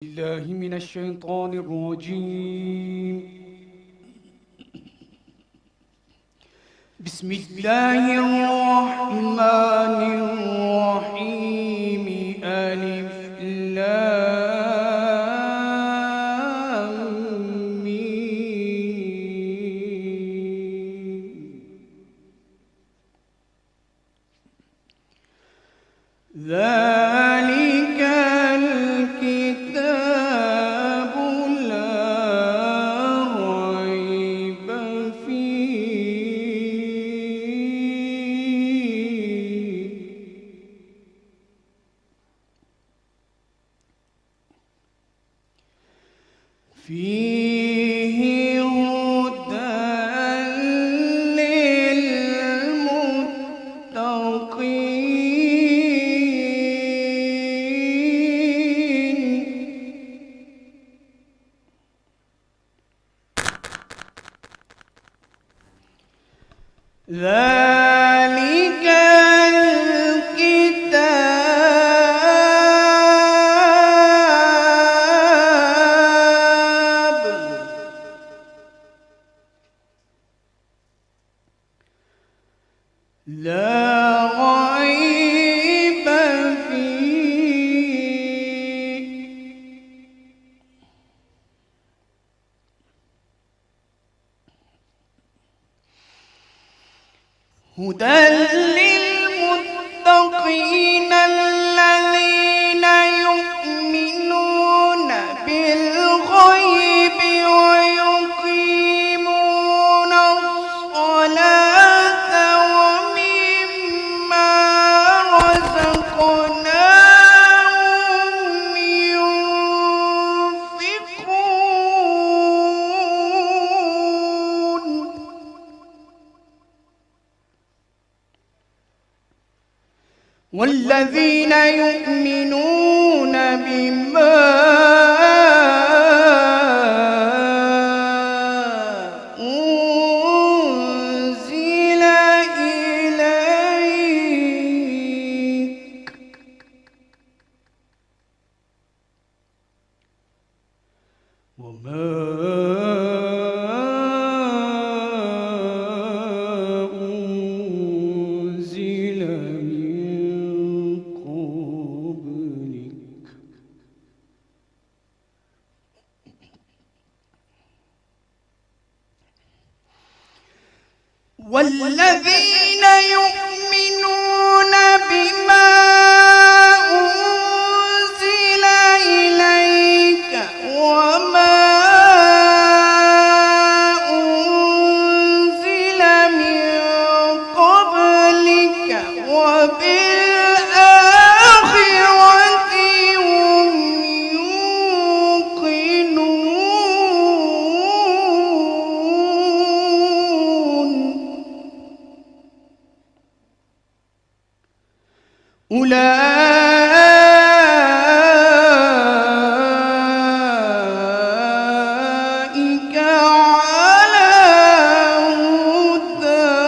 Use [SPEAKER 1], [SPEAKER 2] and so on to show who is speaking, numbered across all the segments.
[SPEAKER 1] الله من الشيطان الرجيم. بسم الله الرحمن الرحيم. ألف لام ميم. ذلك الكتاب لا ريب فيه هدى للمتقين. ذلك الكتاب لا ريب فيه. هدى للمتقين الذين يؤمنون بالغيب ويقيمون الصلاة ومما رزقناهم ينفقون. والذين يؤمنون بما أنزل إليك وما أنزل من قبلك والذين يؤمنون بما أنزل إليك وما أنزل من قبلك وبالآخرة هم يوقنون. أولئك على هدى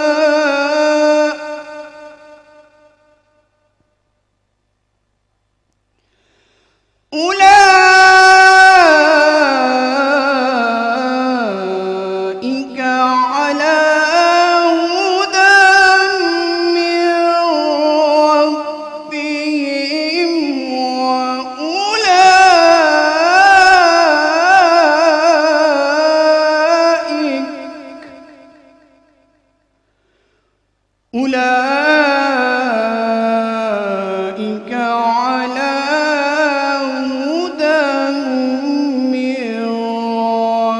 [SPEAKER 1] أولئك على هدى من ربهم أولئك على هدى من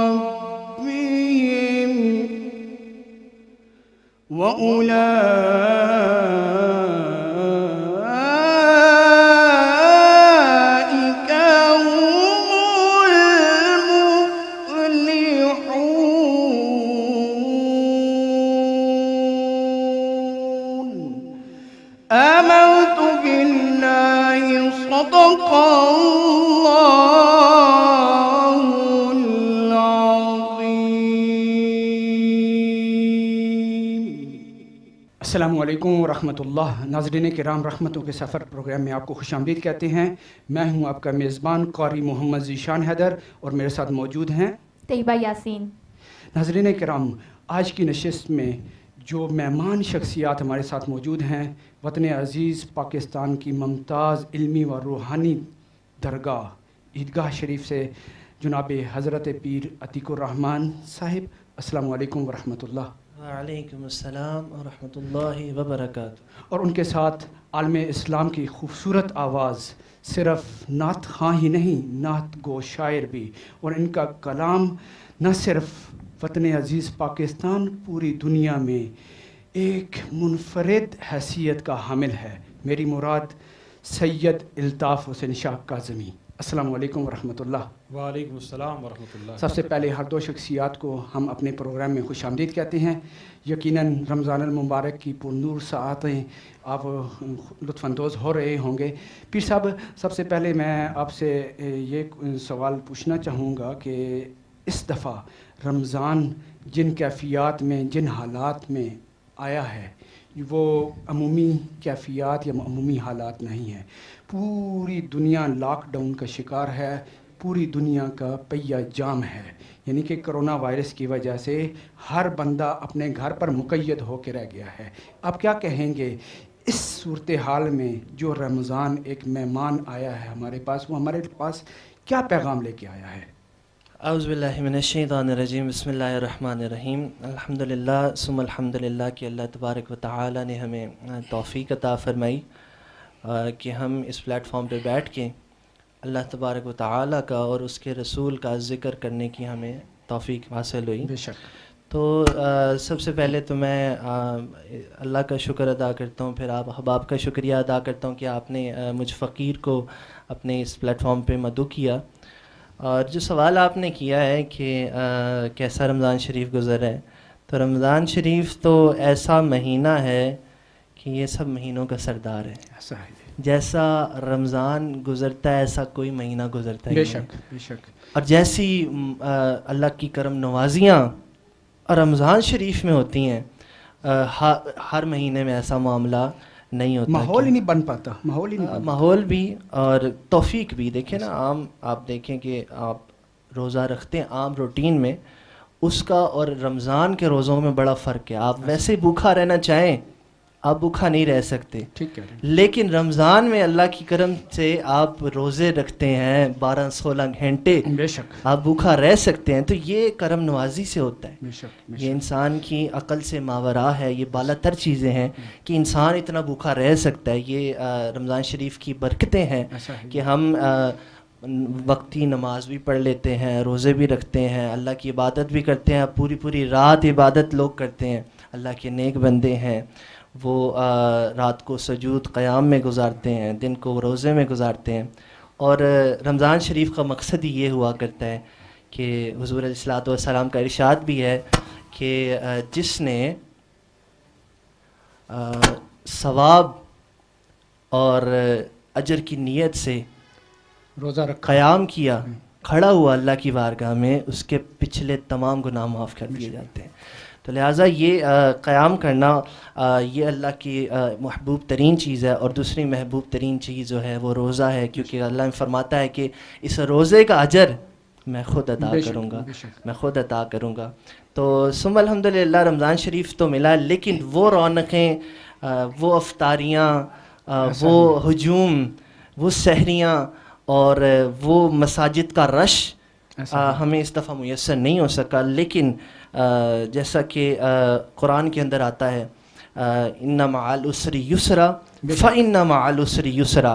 [SPEAKER 1] ربهم وأولئك هم المفلحون. آمنت بالله. صدق الله العظيم.
[SPEAKER 2] السلام علیکم ورحمۃ اللہ. ناظرین کرام، رحمتوں کے سفر پروگرام میں آپ کو خوش آمدید کہتے ہیں. میں ہوں آپ کا میزبان قاری محمد ذیشان حیدر اور میرے ساتھ موجود ہیں
[SPEAKER 3] طیبہ یاسین.
[SPEAKER 2] ناظرین کرام، آج کی نشست میں جو مہمان شخصیات ہمارے ساتھ موجود ہیں، وطن عزیز پاکستان کی ممتاز علمی و روحانی درگاہ عیدگاہ شریف سے جناب حضرت پیر عتیق الرحمن صاحب. السلام علیکم ورحمۃ اللہ.
[SPEAKER 4] وعلیکم السلام ورحمۃ اللہ وبرکاتہ.
[SPEAKER 2] اور ان کے ساتھ عالم اسلام کی خوبصورت آواز، صرف نعت خواں ہی نہیں، نعت گو شاعر بھی، اور ان کا کلام نہ صرف وطن عزیز پاکستان، پوری دنیا میں ایک منفرد حیثیت کا حامل ہے. میری مراد سید الطاف حسین شاہ کاظمی. السلام علیکم ورحمۃ اللہ.
[SPEAKER 5] وعلیکم السلام ورحمۃ اللہ.
[SPEAKER 2] سب سے پہلے ہر دو شخصیات کو ہم اپنے پروگرام میں خوش آمدید کہتے ہیں. یقیناً رمضان المبارک کی پرنور ساعتیں آپ لطف اندوز ہو رہے ہوں گے. پیر صاحب، سب سے پہلے میں آپ سے یہ سوال پوچھنا چاہوں گا کہ اس دفعہ رمضان جن کیفیات میں، جن حالات میں آیا ہے، وہ عمومی کیفیات یا عمومی حالات نہیں ہیں. پوری دنیا لاک ڈاؤن کا شکار ہے، پوری دنیا کا پہیہ جام ہے. یعنی کہ کرونا وائرس کی وجہ سے ہر بندہ اپنے گھر پر مقید ہو کے رہ گیا ہے. آپ کیا کہیں گے اس صورتحال میں جو رمضان ایک مہمان آیا ہے ہمارے پاس، وہ ہمارے پاس کیا پیغام لے کے آیا ہے؟
[SPEAKER 4] اعوذ باللہ من الشیطان الرجیم. بسم اللہ الرحمن الرحیم. الحمدللہ ثم الحمدللہ کہ اللہ تبارک و تعالی نے ہمیں توفیق عطا فرمائی کہ ہم اس پلیٹ فارم پہ بیٹھ کے اللہ تبارک و تعالی کا اور اس کے رسول کا ذکر کرنے کی ہمیں توفیق حاصل ہوئی.
[SPEAKER 2] بے شک.
[SPEAKER 4] تو سب سے پہلے تو میں اللہ کا شکر ادا کرتا ہوں، پھر آپ احباب کا شکریہ ادا کرتا ہوں کہ آپ نے مجھ فقیر کو اپنے اس پلیٹ فارم پہ مدعو کیا. اور جو سوال آپ نے کیا ہے کہ کیسا رمضان شریف گزر ہے، تو رمضان شریف تو ایسا مہینہ ہے کہ یہ سب مہینوں کا سردار ہے.
[SPEAKER 2] ایسا ہے.
[SPEAKER 4] جیسا رمضان گزرتا ہے ایسا کوئی مہینہ گزرتا ہے.
[SPEAKER 2] بے شک بے شک.
[SPEAKER 4] اور جیسی اللہ کی کرم نوازیاں رمضان شریف میں ہوتی ہیں، ہر مہینے میں ایسا معاملہ نہیں ہوتا.
[SPEAKER 2] ماحول ہی نہیں بن پاتا.
[SPEAKER 4] ماحول بھی اور توفیق بھی. دیکھیں نا، عام آپ دیکھیں کہ آپ روزہ رکھتے ہیں عام روٹین میں، اس کا اور رمضان کے روزوں میں بڑا فرق ہے. آپ ویسے بھوکا رہنا چاہیں، آپ بھوکا نہیں رہ سکتے.
[SPEAKER 2] ٹھیک ہے.
[SPEAKER 4] لیکن رمضان میں اللہ کی کرم سے آپ روزے رکھتے ہیں 12-16 گھنٹے،
[SPEAKER 2] بے شک
[SPEAKER 4] آپ بھوکا رہ سکتے ہیں. تو یہ کرم نوازی سے ہوتا ہے.
[SPEAKER 2] بے شک.
[SPEAKER 4] یہ انسان کی عقل سے ماورا ہے. یہ بالا تر چیزیں ہیں کہ انسان اتنا بھوکا رہ سکتا ہے. یہ رمضان شریف کی برکتیں ہیں کہ ہم وقتی نماز بھی پڑھ لیتے ہیں، روزے بھی رکھتے ہیں، اللہ کی عبادت بھی کرتے ہیں. پوری رات عبادت لوگ کرتے ہیں. اللہ کے نیک بندے ہیں، وہ رات کو سجود قیام میں گزارتے ہیں، دن کو روزے میں گزارتے ہیں. اور رمضان شریف کا مقصد ہی یہ ہوا کرتا ہے کہ حضور علیہ الصلوۃ والسلام کا ارشاد بھی ہے کہ جس نے ثواب اور اجر کی نیت سے
[SPEAKER 2] روزہ رکھا،
[SPEAKER 4] قیام کیا، کھڑا ہوا اللہ کی بارگاہ میں، اس کے پچھلے تمام گناہ معاف کر دیے جاتے ہیں. تو لہٰذا یہ قیام کرنا یہ اللہ کی محبوب ترین چیز ہے. اور دوسری محبوب ترین چیز جو ہے وہ روزہ ہے، کیونکہ اللہ نے فرماتا ہے کہ اس روزے کا اجر میں خود عطا کروں گا، میں خود عطا کروں گا. تو ثم الحمدللہ رمضان شریف تو ملا، لیکن وہ رونقیں، وہ افطاریاں، وہ ہجوم، وہ سحریاں اور وہ مساجد کا رش ہمیں اس دفعہ میسر نہیں ہو سکا. لیکن جیسا کہ قرآن کے اندر آتا ہے ان مع العسر یسرا فإن مع العسر یسرا،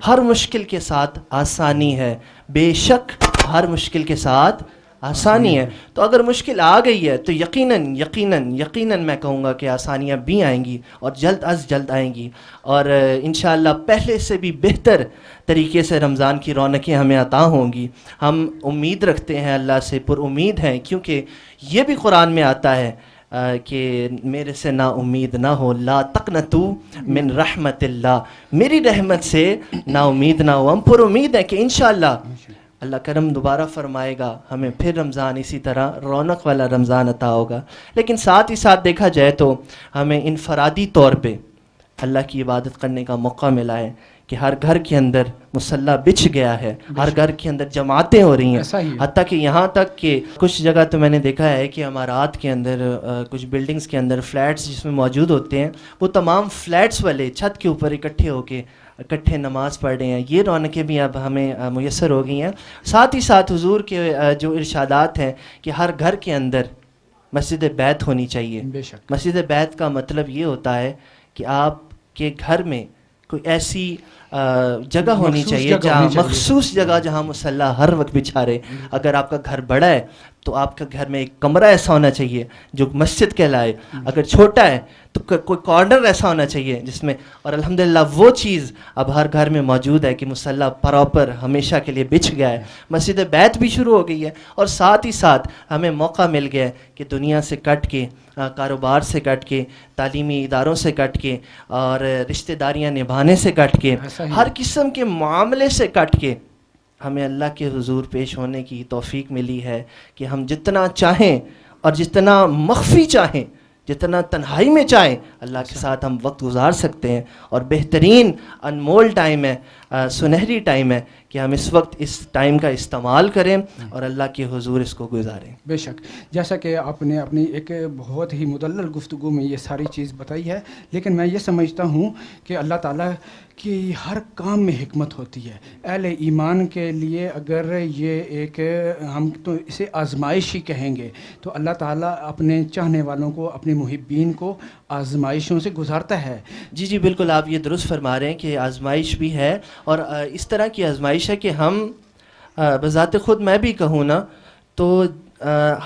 [SPEAKER 4] ہر مشکل کے ساتھ آسانی ہے، بے شک ہر مشکل کے ساتھ آسانی ہے. تو اگر مشکل آ گئی ہے تو یقیناً میں کہوں گا کہ آسانیاں بھی آئیں گی اور جلد از جلد آئیں گی. اور انشاءاللہ پہلے سے بھی بہتر طریقے سے رمضان کی رونقیں ہمیں عطا ہوں گی. ہم امید رکھتے ہیں اللہ سے، پر امید ہیں، کیونکہ یہ بھی قرآن میں آتا ہے کہ میرے سے نا امید نہ ہو، لا تقنطوا من رحمت اللہ، میری رحمت سے نا امید نہ ہو. ہم پر امید ہیں کہ انشاءاللہ اللہ کرم دوبارہ فرمائے گا، ہمیں پھر رمضان اسی طرح رونق والا رمضان عطا ہوگا. لیکن ساتھ ہی ساتھ دیکھا جائے تو ہمیں انفرادی طور پہ اللہ کی عبادت کرنے کا موقع ملا ہے کہ ہر گھر کے اندر مصلی بچھ گیا ہے، ہر گھر کے اندر جماعتیں ہو رہی ہیں، حتیٰ کہ یہاں تک کہ کچھ جگہ تو میں نے دیکھا ہے کہ عمارات کے اندر کچھ بلڈنگز کے اندر فلیٹس جس میں موجود ہوتے ہیں، وہ تمام فلیٹس والے چھت کے اوپر اکٹھے ہو کے اکٹھے نماز پڑھ رہے ہیں. یہ رونقیں بھی اب ہمیں میسر ہو گئی ہیں. ساتھ ہی ساتھ حضور کے جو ارشادات ہیں کہ ہر گھر کے اندر مسجد بیت ہونی چاہیے.
[SPEAKER 2] بے شک.
[SPEAKER 4] مسجد بیت کا مطلب یہ ہوتا ہے کہ آپ کے گھر میں کوئی ایسی جگہ ہونی چاہیے جہاں مخصوص جگہ جہاں مصلی ہر وقت بچھا رہے. اگر آپ کا گھر بڑا ہے تو آپ کا گھر میں ایک کمرہ ایسا ہونا چاہیے جو مسجد کہلائے. اگر چھوٹا ہے تو کوئی کارنر ایسا ہونا چاہیے جس میں، اور الحمدللہ وہ چیز اب ہر گھر میں موجود ہے کہ مصلی پراپر ہمیشہ کے لیے بچھ گیا ہے. مسجد بیت بھی شروع ہو گئی ہے، اور ساتھ ہی ساتھ ہمیں موقع مل گیا ہے کہ دنیا سے کٹ کے، کاروبار سے کٹ کے، تعلیمی اداروں سے کٹ کے، اور رشتہ داریاں نبھانے سے کٹ کے، ہر قسم کے معاملے سے کٹ کے ہمیں اللہ کے حضور پیش ہونے کی توفیق ملی ہے کہ ہم جتنا چاہیں اور جتنا مخفی چاہیں، جتنا تنہائی میں چاہیں، اللہ کے ساتھ ہم وقت گزار سکتے ہیں. اور بہترین انمول ٹائم ہے، سنہری ٹائم ہے کہ ہم اس وقت اس ٹائم کا استعمال کریں اور اللہ کے حضور اس کو گزاریں.
[SPEAKER 2] بے شک. جیسا کہ آپ نے اپنی ایک بہت ہی مدلل گفتگو میں یہ ساری چیز بتائی ہے، لیکن میں یہ سمجھتا ہوں کہ اللہ تعالیٰ کی ہر کام میں حکمت ہوتی ہے. اہل ایمان کے لیے اگر یہ ایک ہم تو اسے آزمائش ہی کہیں گے، تو اللہ تعالیٰ اپنے چاہنے والوں کو، اپنے محبین کو آزمائشوں سے گزارتا ہے.
[SPEAKER 4] جی بالکل، آپ یہ درست فرما رہے ہیں کہ آزمائش بھی ہے، اور اس طرح کی آزمائش ہے کہ ہم بذات خود میں بھی کہوں نا تو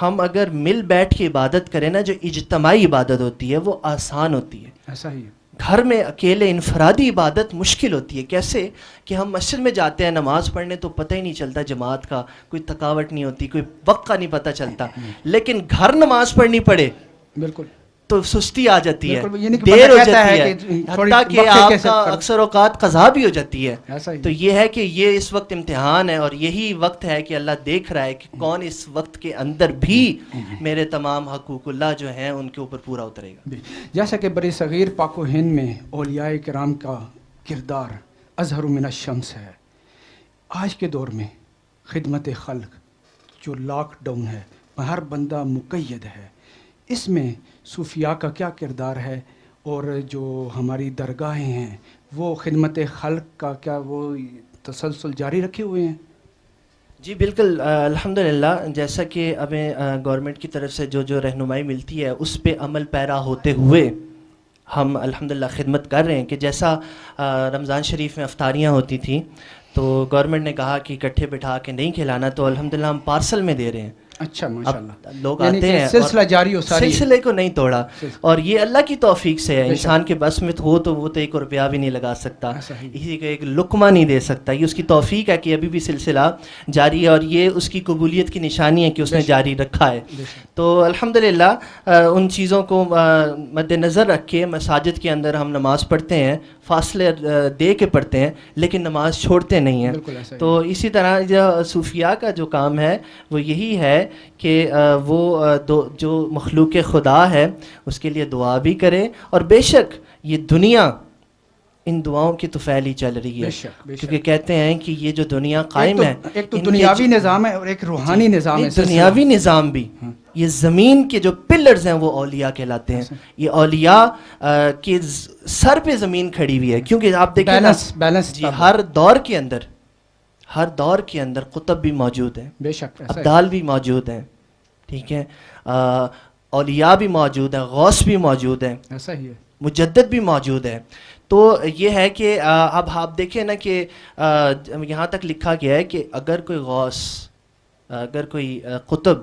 [SPEAKER 4] ہم اگر مل بیٹھ کے عبادت کریں نا، جو اجتماعی عبادت ہوتی ہے وہ آسان ہوتی ہے.
[SPEAKER 2] ایسا ہی ہے.
[SPEAKER 4] گھر میں اکیلے انفرادی عبادت مشکل ہوتی ہے. کیسے کہ ہم مسجد میں جاتے ہیں نماز پڑھنے تو پتہ ہی نہیں چلتا جماعت کا، کوئی تھکاوٹ نہیں ہوتی، کوئی وقت کا نہیں پتہ چلتا. لیکن گھر نماز پڑھنی پڑے
[SPEAKER 2] بالکل
[SPEAKER 4] تو سستی آ جاتی ہے،
[SPEAKER 2] بالکل
[SPEAKER 4] دیر ہو جاتی ہے، حتیٰ کہ آپ کا اکثر اوقات قضا بھی ہو جاتی ہے. تو یہ ہے کہ یہ اس وقت امتحان ہے، اور یہی وقت ہے کہ اللہ دیکھ رہا ہے کہ کون اس وقت کے اندر بھی میرے تمام حقوق اللہ جو ہیں ان کے اوپر پورا اترے گا.
[SPEAKER 2] جیسا کہ بر صغیر پاک و ہند میں اولیاء کرام کا کردار اظہر من الشمس ہے. آج کے دور میں خدمت خلق جو لاک ڈاؤن ہے، ہر بندہ مقید ہے، اس میں صوفیاء کا کیا کردار ہے، اور جو ہماری درگاہیں ہیں وہ خدمت خلق کا کیا وہ تسلسل جاری رکھے ہوئے ہیں؟
[SPEAKER 4] جی بالکل، الحمدللہ جیسا کہ ہمیں گورنمنٹ کی طرف سے جو رہنمائی ملتی ہے اس پہ عمل پیرا ہوتے ہوئے ہم الحمدللہ خدمت کر رہے ہیں. کہ جیسا رمضان شریف میں افطاریاں ہوتی تھیں تو گورنمنٹ نے کہا کہ اکٹھے بٹھا کے نہیں کھلانا، تو الحمدللہ ہم پارسل میں دے رہے ہیں.
[SPEAKER 2] اچھا ماشاءاللہ،
[SPEAKER 4] لوگ آتے ہیں،
[SPEAKER 2] سلسلہ جاری ہو،
[SPEAKER 4] سلسلے کو نہیں توڑا، اور یہ اللہ کی توفیق سے ہے. انسان کے بس میں ہو تو وہ تو 1 روپیہ بھی نہیں لگا سکتا، کسی کو ایک لقمہ نہیں دے سکتا. یہ اس کی توفیق ہے کہ ابھی بھی سلسلہ جاری ہے، اور یہ اس کی قبولیت کی نشانی ہے کہ اس نے جاری رکھا ہے. تو الحمدللہ ان چیزوں کو مد نظر رکھ کے مساجد کے اندر ہم نماز پڑھتے ہیں، فاصلے دے کے پڑھتے ہیں، لیکن نماز چھوڑتے نہیں ہیں. تو اسی طرح صوفیاء کا جو کام ہے وہ یہی ہے کہ وہ جو مخلوق خدا ہے اس کے لیے دعا بھی کرے. اور بے شک یہ دنیا ان دعاؤں کی تو پھیلی چل رہی ہے، کیونکہ کہتے ہیں کہ یہ جو دنیا قائم ہے،
[SPEAKER 2] ایک تو دنیاوی نظام ہے اور ایک روحانی نظام ہے.
[SPEAKER 4] دنیاوی نظام بھی، یہ زمین کے جو پلرز ہیں وہ اولیاء کہلاتے ہیں. یہ اولیاء کے سر پہ زمین کھڑی ہوئی ہے، کیونکہ آپ دیکھیں
[SPEAKER 2] بیلنس
[SPEAKER 4] جی ہر دور کے اندر قطب بھی موجود ہیں،
[SPEAKER 2] بے شک
[SPEAKER 4] ابدال بھی موجود ہیں، ٹھیک ہے، اولیاء بھی موجود ہیں، غوث بھی موجود ہیں،
[SPEAKER 2] ایسا ہی ہے،
[SPEAKER 4] مجدد بھی موجود ہے. تو یہ ہے کہ اب آپ دیکھیں نا کہ یہاں تک لکھا گیا ہے کہ اگر کوئی غوث، اگر کوئی قطب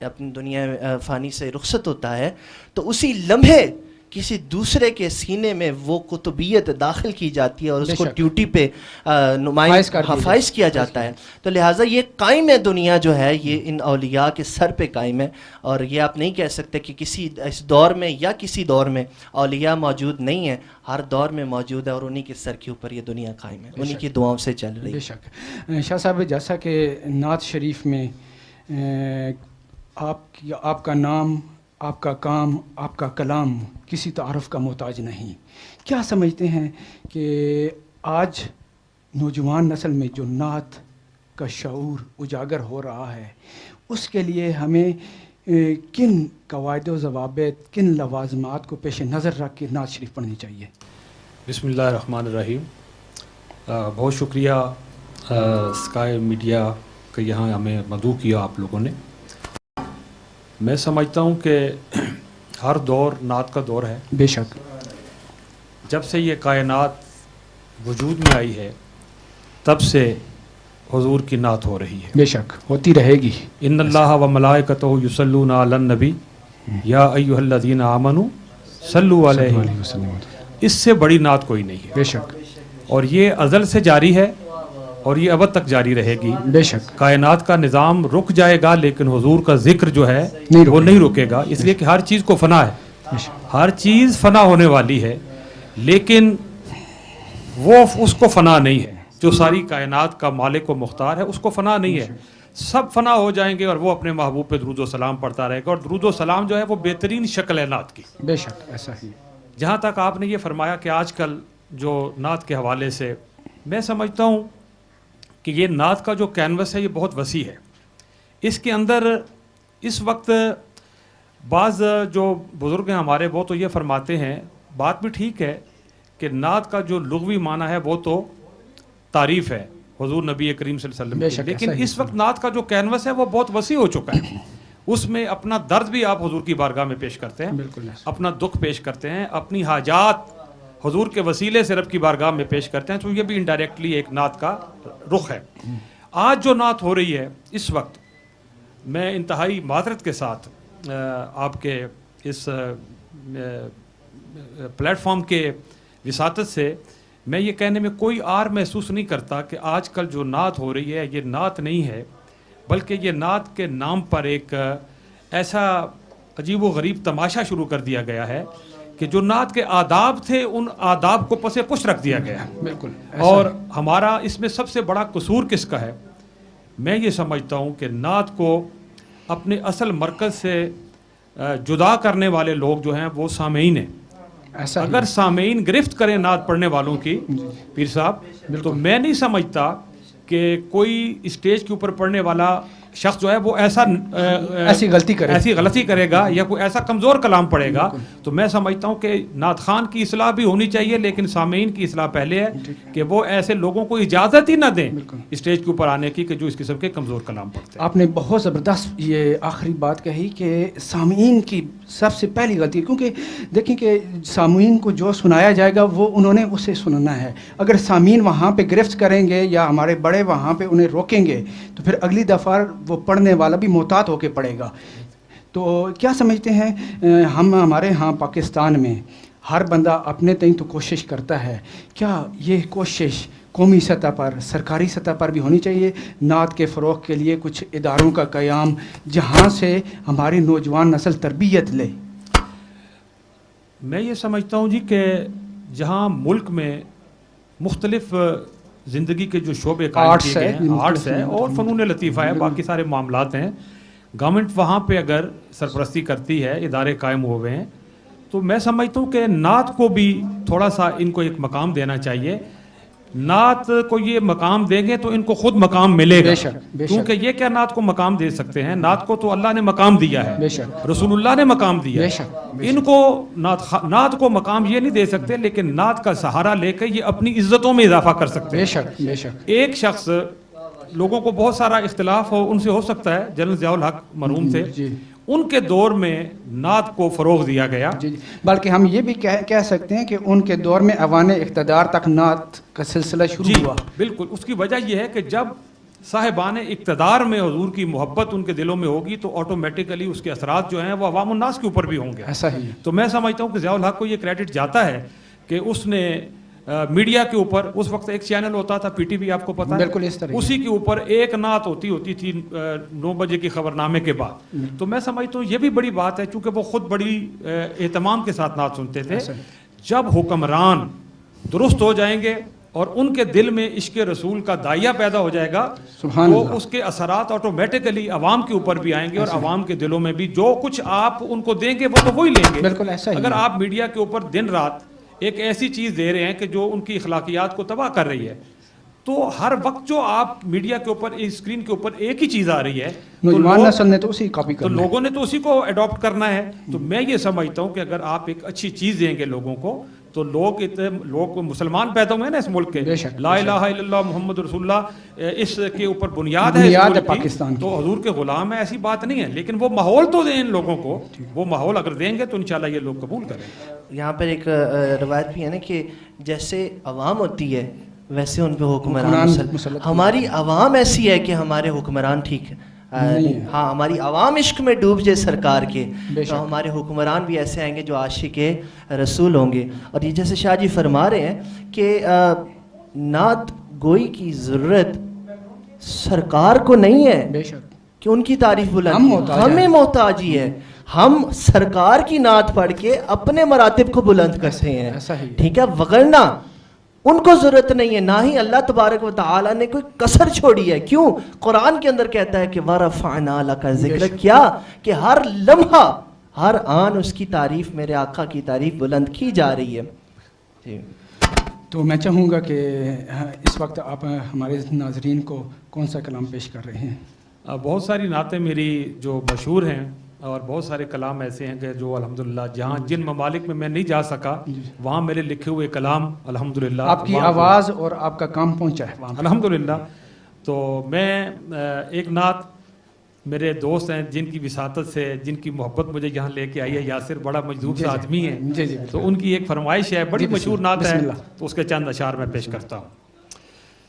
[SPEAKER 4] اپنی دنیا فانی سے رخصت ہوتا ہے تو اسی لمحے کسی دوسرے کے سینے میں وہ قطبیت داخل کی جاتی ہے اور اس
[SPEAKER 2] بے
[SPEAKER 4] کو
[SPEAKER 2] شک.
[SPEAKER 4] ڈیوٹی پہ فائز کیا جاتا ہے. تو لہٰذا یہ قائم ہے دنیا جو ہے یہ ان اولیاء کے سر پہ قائم ہے, اور یہ آپ نہیں کہہ سکتے کہ کسی اس دور میں یا کسی دور میں اولیاء موجود نہیں ہیں. ہر دور میں موجود ہے اور انہی کے سر کے اوپر یہ دنیا قائم ہے, انہی کی دعاؤں سے چل رہی
[SPEAKER 2] بے
[SPEAKER 4] ہے.
[SPEAKER 2] شک. شاہ صاحب جیسا کہ نعت شریف میں آپ کا نام، آپ کا کام، آپ کا کلام کسی تعارف کا محتاج نہیں. کیا سمجھتے ہیں کہ آج نوجوان نسل میں جو نعت کا شعور اجاگر ہو رہا ہے اس کے لیے ہمیں کن قواعد و ضوابط، کن لوازمات کو پیش نظر رکھ کے نعت شریف پڑھنی چاہیے؟
[SPEAKER 5] بسم اللہ الرحمن الرحیم. بہت شکریہ اسکائی میڈیا کہ یہاں ہمیں مدعو کیا آپ لوگوں نے. میں سمجھتا ہوں کہ ہر دور نعت کا دور ہے.
[SPEAKER 2] بے شک.
[SPEAKER 5] جب سے یہ کائنات وجود میں آئی ہے تب سے حضور کی نعت ہو رہی ہے.
[SPEAKER 2] بے شک ہوتی رہے گی.
[SPEAKER 5] ان اللہ و ملائکتہ یصلون علی النبی یا ایھا الذین آمنوا صلوا علیہ. اس سے بڑی نعت کوئی نہیں ہے.
[SPEAKER 2] بے شک.
[SPEAKER 5] اور یہ ازل سے جاری ہے اور یہ ابد تک جاری رہے گی.
[SPEAKER 2] بے شک.
[SPEAKER 5] کائنات کا نظام رک جائے گا لیکن حضور کا ذکر جو ہے
[SPEAKER 2] نہیں
[SPEAKER 5] وہ نہیں رکے گا, اس لیے کہ ہر چیز کو فنا ہے.
[SPEAKER 2] بے شک.
[SPEAKER 5] ہر چیز فنا ہونے والی ہے لیکن وہ اس کو فنا نہیں ہے. جو ساری کائنات کا مالک و مختار ہے اس کو فنا نہیں ہے. سب فنا ہو جائیں گے اور وہ اپنے محبوب پہ درود و سلام پڑھتا رہے گا. اور درود و سلام جو ہے وہ بہترین شکل ہے نعت کی.
[SPEAKER 2] بے شک ایسا ہی.
[SPEAKER 5] جہاں تک آپ نے یہ فرمایا کہ آج کل جو نعت کے حوالے سے میں سمجھتا ہوں کہ یہ نعت کا جو کینوس ہے یہ بہت وسیع ہے. اس کے اندر اس وقت بعض جو بزرگ ہیں ہمارے وہ تو یہ فرماتے ہیں, بات بھی ٹھیک ہے, کہ نعت کا جو لغوی معنی ہے وہ تو تعریف ہے حضور نبی کریم صلی اللہ علیہ وسلم کی, لیکن اس وقت نعت کا جو کینوس ہے وہ بہت وسیع ہو چکا ہے. اس میں اپنا درد بھی آپ حضور کی بارگاہ میں پیش کرتے ہیں, اپنا دکھ پیش کرتے ہیں, اپنی حاجات حضور کے وسیلے سے رب کی بارگاہ میں پیش کرتے ہیں. تو یہ بھی انڈائریکٹلی ایک نعت کا رخ ہے. آج جو نعت ہو رہی ہے اس وقت, میں انتہائی معذرت کے ساتھ آپ کے اس پلیٹ فارم کے وساطت سے میں یہ کہنے میں کوئی آر محسوس نہیں کرتا کہ آج کل جو نعت ہو رہی ہے یہ نعت نہیں ہے, بلکہ یہ نعت کے نام پر ایک ایسا عجیب و غریب تماشا شروع کر دیا گیا ہے کہ جو نعت کے آداب تھے ان آداب کو پس پش رکھ دیا گیا ہے.
[SPEAKER 2] بالکل.
[SPEAKER 5] اور ہمارا اس میں سب سے بڑا قصور کس کا ہے؟ میں یہ سمجھتا ہوں کہ نعت کو اپنے اصل مرکز سے جدا کرنے والے لوگ جو ہیں وہ سامعین ہیں. اگر سامعین گرفت کریں نعت پڑھنے والوں کی پیر صاحب, تو میں نہیں سمجھتا کہ کوئی اسٹیج کے اوپر پڑھنے والا شخص جو ہے وہ ایسی غلطی کرے گا یا کوئی ایسا کمزور کلام پڑھے گا. تو میں سمجھتا ہوں کہ نعت خان کی اصلاح بھی ہونی چاہیے لیکن سامعین کی اصلاح پہلے ہے, کہ وہ ایسے لوگوں کو اجازت ہی نہ دیں اسٹیج کے اوپر آنے کی کہ جو اس قسم کے کمزور کلام پڑھتے ہیں.
[SPEAKER 2] آپ نے بہت زبردست یہ آخری بات کہی کہ سامعین کی سب سے پہلی غلطی, کیونکہ دیکھیں کہ سامعین کو جو سنایا جائے گا وہ انہوں نے اسے سننا ہے. اگر سامعین وہاں پہ گرفت کریں گے یا ہمارے بڑے وہاں پہ انہیں روکیں گے تو پھر اگلی دفعہ وہ پڑھنے والا بھی محتاط ہو کے پڑھے گا. تو کیا سمجھتے ہیں ہمارے ہاں پاکستان میں ہر بندہ اپنے تئیں تو کوشش کرتا ہے, کیا یہ کوشش قومی سطح پر, سرکاری سطح پر بھی ہونی چاہیے نعت کے فروغ کے لیے کچھ اداروں کا قیام جہاں سے ہماری نوجوان نسل تربیت لے؟
[SPEAKER 5] میں یہ سمجھتا ہوں جی کہ جہاں ملک میں مختلف زندگی کے جو شعبے قائم کیے گئے ہیں, آرٹس ہے اور فنون لطیفہ ہے, باقی سارے معاملات ہیں, گورنمنٹ وہاں پہ اگر سرپرستی کرتی ہے, ادارے قائم ہوئے ہیں, تو میں سمجھتا ہوں کہ نعت کو بھی تھوڑا سا ان کو ایک مقام دینا چاہیے. نعت کو یہ مقام دیں گے تو ان کو خود مقام ملے گا, کیونکہ یہ کیا نعت کو مقام دے سکتے ہیں, نعت کو تو اللہ نے مقام دیا ہے, رسول اللہ نے مقام دیا ہے. ان کو نعت کو مقام یہ نہیں دے سکتے, لیکن نعت کا سہارا لے کے یہ اپنی عزتوں میں اضافہ کر سکتے ہیں. ایک شخص, لوگوں کو بہت سارا اختلاف ہو ان سے ہو سکتا ہے, جنرل ضیاء الحق مرحوم تھے, ان کے دور میں نعت کو فروغ دیا گیا.
[SPEAKER 2] بلکہ ہم یہ بھی کہہ سکتے ہیں کہ ان کے دور میں ایوان اقتدار تک نعت کا سلسلہ شروع ہوا.
[SPEAKER 5] بالکل. اس کی وجہ یہ ہے کہ جب صاحبان اقتدار میں حضور کی محبت ان کے دلوں میں ہوگی تو آٹومیٹیکلی اس کے اثرات جو ہیں وہ عوام الناس کے اوپر بھی ہوں گے.
[SPEAKER 2] ایسا ہی ہے.
[SPEAKER 5] تو میں سمجھتا ہوں کہ ضیاء الحق کو یہ کریڈٹ جاتا ہے کہ اس نے میڈیا کے اوپر، اس وقت ایک چینل ہوتا تھا پی ٹی وی، آپ کو پتا ہے،
[SPEAKER 2] بالکل اس طرح،
[SPEAKER 5] اسی کے اوپر ایک نعت ہوتی تھی 9 بجے کی خبر نامے کے بعد. تو میں سمجھتا ہوں یہ بھی بڑی بات ہے، چونکہ وہ خود بڑی اہتمام کے ساتھ نعت سنتے تھے. جب حکمران درست ہو جائیں گے اور ان کے دل میں عشق رسول کا دائیا پیدا ہو جائے گا تو اس کے اثرات آٹومیٹیکلی عوام کے اوپر بھی آئیں گے، اور عوام کے دلوں میں بھی جو کچھ آپ ان کو دیں گے وہ تو وہی لیں گے.
[SPEAKER 2] بالکل ایسا ہی.
[SPEAKER 5] اگر آپ میڈیا کے اوپر دن رات ایک ایسی چیز دے رہے ہیں کہ جو ان کی اخلاقیات کو تباہ کر رہی ہے، تو ہر وقت جو آپ میڈیا کے اوپر اسکرین کے اوپر ایک ہی چیز آ رہی ہے تو لوگوں نے تو اسی کو اڈاپٹ کرنا ہے. تو میں یہ سمجھتا ہوں کہ اگر آپ ایک اچھی چیز دیں گے لوگوں کو تو لوگ مسلمان پیدا ہوئے ہیں نا اس ملک کے، لا الہ الا اللہ محمد رسول اللہ اس کے اوپر بنیاد ہے پاکستان، تو حضور کے غلام ہے، ایسی بات نہیں ہے. لیکن وہ ماحول تو دیں ان لوگوں کو، وہ ماحول اگر دیں گے تو انشاءاللہ یہ لوگ قبول کریں گے.
[SPEAKER 4] یہاں پر ایک روایت بھی ہے نا کہ جیسے عوام ہوتی ہے ویسے ان پہ حکمران مسلط. ہماری عوام ایسی ہے کہ ہمارے حکمران ٹھیک ہے، ہاں ہماری عوام عشق میں ڈوب جائے سرکار کے تو ہمارے حکمران بھی ایسے آئیں گے جو عاشق رسول ہوں گے. اور یہ جیسے شاہ جی فرما رہے ہیں کہ نعت گوئی کی ضرورت سرکار کو نہیں ہے، بے شک کہ ان کی تعریف بلند، ہمیں محتاجی ہے. ہم سرکار کی نعت پڑھ کے اپنے مراتب کو بلند کرتے ہیں، ٹھیک ہے، وگرنہ ان کو ضرورت نہیں ہے. نہ ہی اللہ تبارک و تعالیٰ نے کوئی کسر چھوڑی ہے. کیوں؟ قرآن کے اندر کہتا ہے کہ وَرَفَعْنَا لَكَ ذِكْرَكَ، کیا کہ ہر لمحہ ہر آن اس کی تعریف، میرے آقا کی تعریف بلند کی جا رہی ہے. جی
[SPEAKER 2] تو میں چاہوں گا کہ اس وقت آپ ہمارے ناظرین کو کون سا کلام پیش کر رہے ہیں؟
[SPEAKER 5] بہت ساری نعتیں میری جو مشہور ہیں اور بہت سارے کلام ایسے ہیں کہ جو الحمدللہ جن ممالک میں میں نہیں جا سکا وہاں میرے لکھے ہوئے کلام الحمدللہ
[SPEAKER 2] آپ کی آواز اور آپ کا کام پہنچا ہے وہاں
[SPEAKER 5] الحمدللہ. تو میں ایک نعت میرے دوست ہیں جن کی وساطت سے، جن کی محبت مجھے یہاں لے کے آئی ہے، یاسر بڑا مجذوب سا آدمی ہے، تو ان کی ایک فرمائش ہے، بڑی مشہور نعت ہے، تو اس کے چند اشعار میں پیش کرتا ہوں.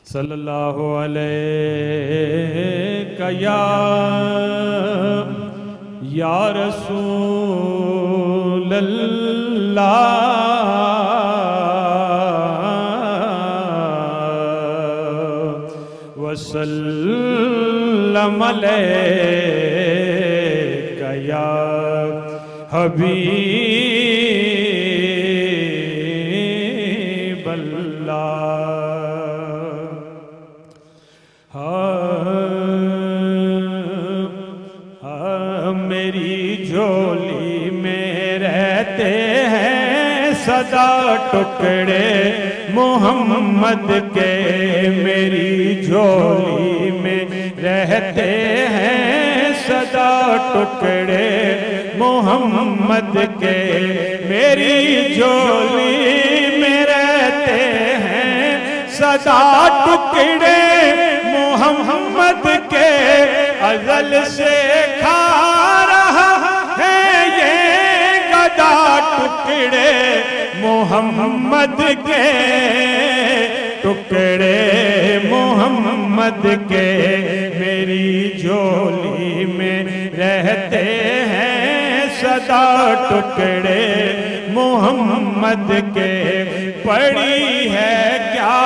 [SPEAKER 5] صلی اللہ علیہ یا رسول اللہ وسلم علیک یا حبیب اللہ. میری جھولی میں رہتے ہیں سدا ٹکڑے محمد کے، میری جھولی میں رہتے ہیں سدا ٹکڑے محمد کے، میری جھولی میں رہتے ہیں سدا ٹکڑے محمد کے، ازل سے کھا رہا ہے یہ گدا ٹکڑے محمد کے، ٹکڑے محمد کے، میری جھولی میں رہتے ہیں سدا ٹکڑے محمد کے. پڑی ہے کیا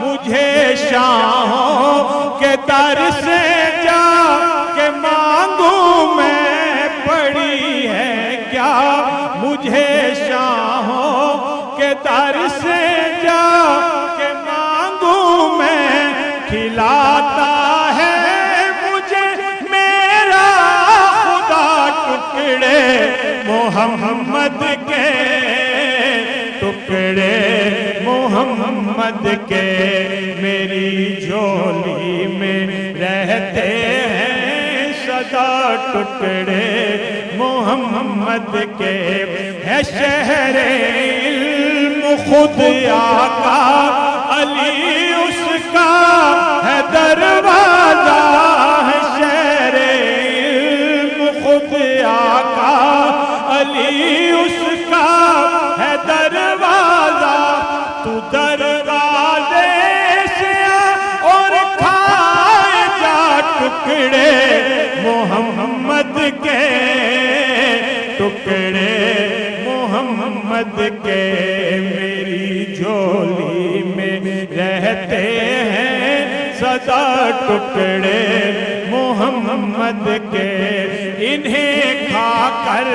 [SPEAKER 5] مجھے شاہوں کے در سے جا کے مانگوں میں، پڑی ہے کیا مجھے شاہوں کے در سے جا کے مانگوں میں، کھلاتا ہے مجھے میرا خدا ٹکڑے محمد کے، ٹکڑے محمد کے، میری جھولی میں رہتے ہیں سدا ٹکڑے محمد کے. ہے شہر علم خود آقا علی اس کا ہے دروازہ، ہے شہر علم خود آقا علی اس کا ہے دروازہ، تو دروازے سے
[SPEAKER 3] محمد کے ٹکڑے محمد کے میری جھولی میں رہتے ہیں سدا ٹکڑے محمد کے انہیں کھا کر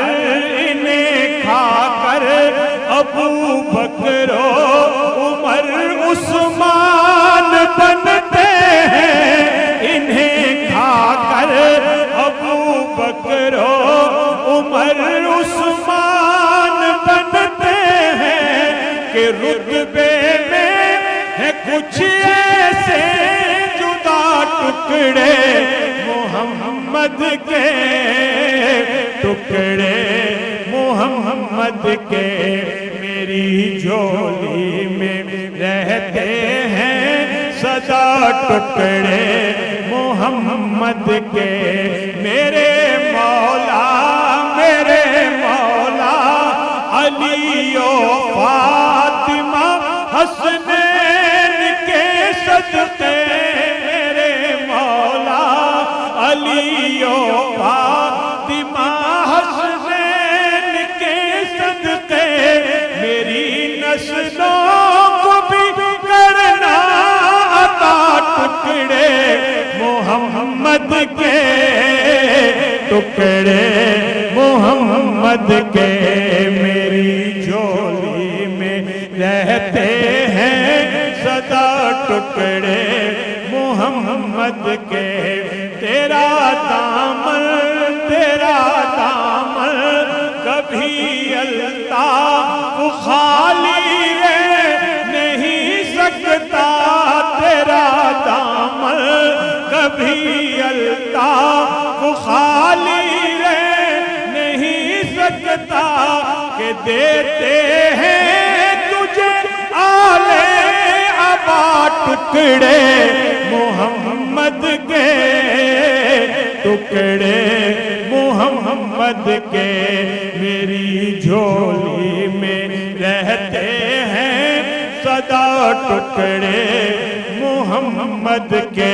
[SPEAKER 3] ابو بکر و عمر عثمان بنتے ہیں انہیں کھا کر ابو بکر و عمر عثمان بنتے ہیں کہ رتبے میں ہے کچھ ایسے جدا ٹکڑے محمد کے ٹکڑے محمد کے میری جھولی میں رہتے ہیں سدا ٹکڑے محمد کے میرے مولا علی و فاطمہ حسنین کے صدقے میرے مولا علی و فاطمہ حسنین کے صدقے میری نسلوں کو بھی کرنا عطا ٹکڑے محمد کے ٹکڑے محمد کے میری جھولی میں رہتے ہیں سدا ٹکڑے محمد کے تیرا دامن کبھی الطاف خالی رہ نہیں سکتا تیرا دامن کبھی الطاف خالی کہ دیتے ہیں تجھے آلے عبا ٹکڑے محمد کے ٹکڑے محمد کے میری جھولی میں رہتے ہیں سدا ٹکڑے محمد کے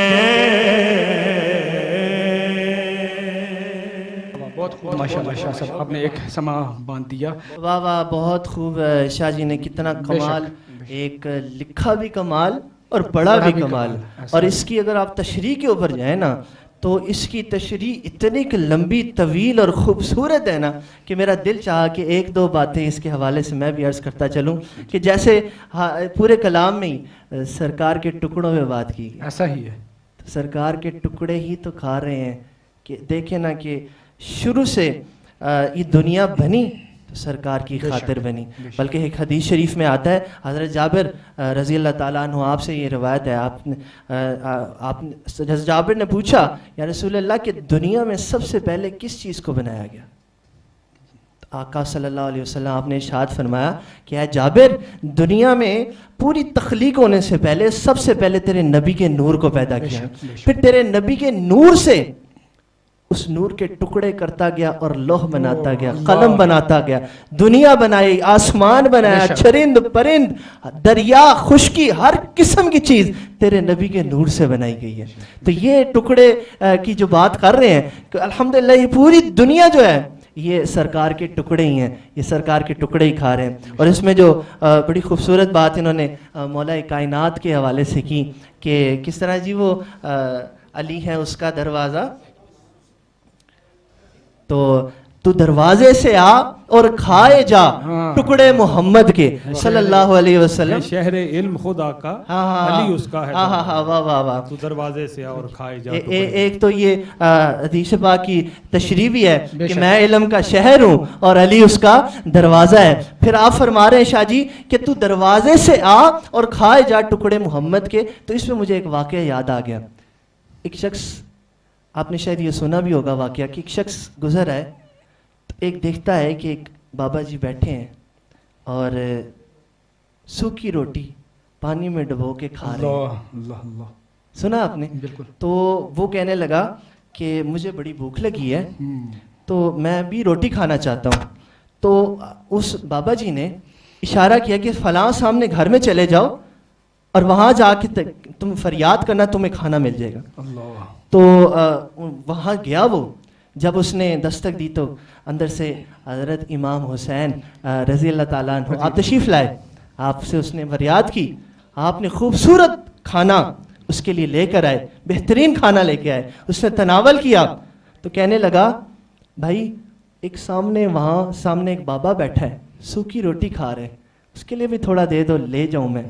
[SPEAKER 2] ماشاءاللہ شاہ صاحب آپ نے ایک سما باندھ دیا.
[SPEAKER 4] واہ واہ بہت خوب شاہ جی نے کتنا کمال ایک لکھا بھی کمال اور پڑھا بھی کمال اور اس کی اگر آپ تشریح کے اوپر جائیں نا تو اس کی تشریح اتنی لمبی طویل اور خوبصورت ہے نا کہ میرا دل چاہا کہ ایک دو باتیں اس کے حوالے سے میں بھی عرض کرتا چلوں کہ جیسے پورے کلام میں ہی سرکار کے ٹکڑوں میں بات کی
[SPEAKER 2] ایسا ہی ہے
[SPEAKER 4] سرکار کے ٹکڑے ہی تو کھا رہے ہیں کہ دیکھیں نا کہ شروع سے یہ دنیا بنی تو سرکار کی خاطر بنی بلکہ ایک حدیث شریف میں آتا ہے حضرت جابر رضی اللہ تعالیٰ عنہ آپ سے یہ روایت ہے حضرت جابر نے پوچھا یا رسول اللہ کہ دنیا میں سب سے پہلے کس چیز کو بنایا گیا آقا صلی اللہ علیہ وسلم آپ نے ارشاد فرمایا کہ اے جابر دنیا میں پوری تخلیق ہونے سے پہلے سب سے پہلے تیرے نبی کے نور کو پیدا کیا پھر تیرے نبی کے نور سے اس نور کے ٹکڑے کرتا گیا اور لوح بناتا گیا قلم بناتا گیا دنیا بنائی آسمان بنایا چرند پرند دریا خشکی ہر قسم کی چیز تیرے نبی کے نور سے بنائی گئی ہے تو یہ ٹکڑے کی جو بات کر رہے ہیں کہ الحمدللہ یہ پوری دنیا جو ہے یہ سرکار کے ٹکڑے ہی ہیں یہ سرکار کے ٹکڑے ہی کھا رہے ہیں اور اس میں جو بڑی خوبصورت بات انہوں نے مولا کائنات کے حوالے سے کی کہ کس طرح جی وہ علی ہے اس کا دروازہ تو دروازے سے آ اور کھائے جا ٹکڑے محمد کے صلی اللہ علیہ وسلم
[SPEAKER 5] شہر علم خدا کا علی اس کا ہے
[SPEAKER 4] واہ واہ واہ
[SPEAKER 5] تو دروازے سے آ اور کھائے جا
[SPEAKER 4] ایک تو یہ حدیث پاک کی تشریح بھی ہے کہ میں علم کا شہر ہوں اور علی اس کا دروازہ ہے پھر آپ فرما رہے ہیں شاہ جی کہ تو دروازے سے آ اور کھائے جا ٹکڑے محمد کے تو اس میں مجھے ایک واقعہ یاد آ گیا ایک شخص آپ نے شاید یہ سنا بھی ہوگا واقعہ کہ ایک شخص گزر ہے تو ایک دیکھتا ہے کہ ایک بابا جی بیٹھے ہیں اور سوکھی روٹی پانی میں ڈبو کے کھا رہے ہیں سنا آپ نے
[SPEAKER 2] بالکل
[SPEAKER 4] تو وہ کہنے لگا کہ مجھے بڑی بھوک لگی ہے تو میں بھی روٹی کھانا چاہتا ہوں تو اس بابا جی نے اشارہ کیا کہ فلاں سامنے گھر میں چلے جاؤ اور وہاں جا کے تم فریاد کرنا تمہیں کھانا مل جائے گا تو وہاں گیا وہ جب اس نے دستک دی تو اندر سے حضرت امام حسین رضی اللہ تعالیٰ عنہ آپ تشریف لائے. آپ سے اس نے فریاد کی, آپ نے خوبصورت کھانا اس کے لیے لے کر آئے, بہترین کھانا لے کے آئے, اس نے تناول کیا. تو کہنے لگا بھائی ایک وہاں سامنے ایک بابا بیٹھا ہے, سوکھی روٹی کھا رہے, اس کے لیے بھی تھوڑا دے دو, لے جاؤں میں.